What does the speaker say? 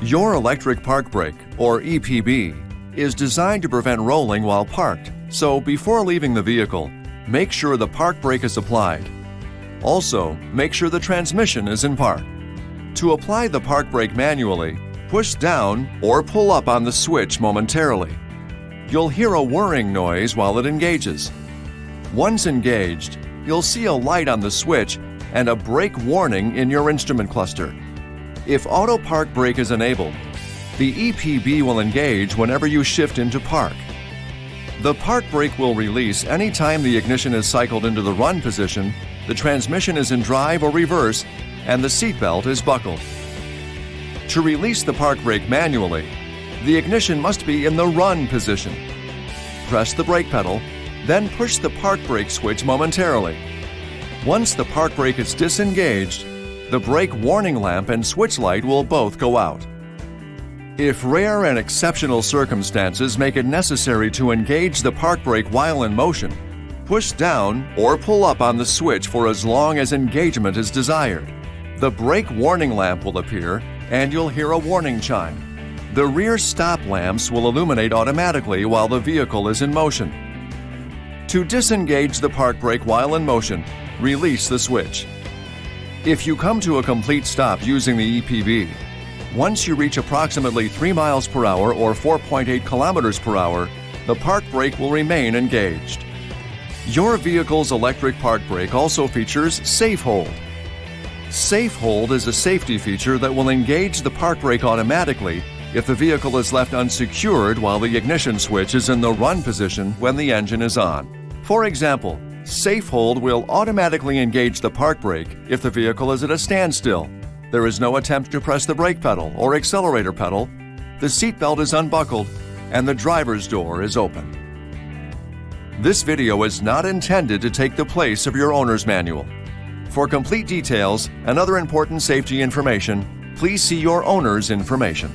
Your electric park brake, or EPB, is designed to prevent rolling while parked, so before leaving the vehicle, make sure the park brake is applied. Also, make sure the transmission is in park. To apply the park brake manually, push down or pull up on the switch momentarily. You'll hear a whirring noise while it engages. Once engaged, you'll see a light on the switch and a brake warning in your instrument cluster. If auto park brake is enabled, the EPB will engage whenever you shift into park. The park brake will release anytime the ignition is cycled into the run position, the transmission is in drive or reverse, and the seatbelt is buckled. To release the park brake manually, the ignition must be in the run position. Press the brake pedal, then push the park brake switch momentarily. Once the park brake is disengaged, the brake warning lamp and switch light will both go out. If rare and exceptional circumstances make it necessary to engage the park brake while in motion, push down or pull up on the switch for as long as engagement is desired. The brake warning lamp will appear and you'll hear a warning chime. The rear stop lamps will illuminate automatically while the vehicle is in motion. To disengage the park brake while in motion, release the switch. If you come to a complete stop using the EPB, once you reach approximately 3 miles per hour or 4.8 kilometers per hour, the park brake will remain engaged. Your vehicle's electric park brake also features Safehold. Safehold is a safety feature that will engage the park brake automatically if the vehicle is left unsecured while the ignition switch is in the run position when the engine is on. For example, Safehold will automatically engage the park brake if the vehicle is at a standstill. There is no attempt to press the brake pedal or accelerator pedal, the seatbelt is unbuckled, and the driver's door is open. This video is not intended to take the place of your owner's manual. For complete details and other important safety information, please see your owner's information.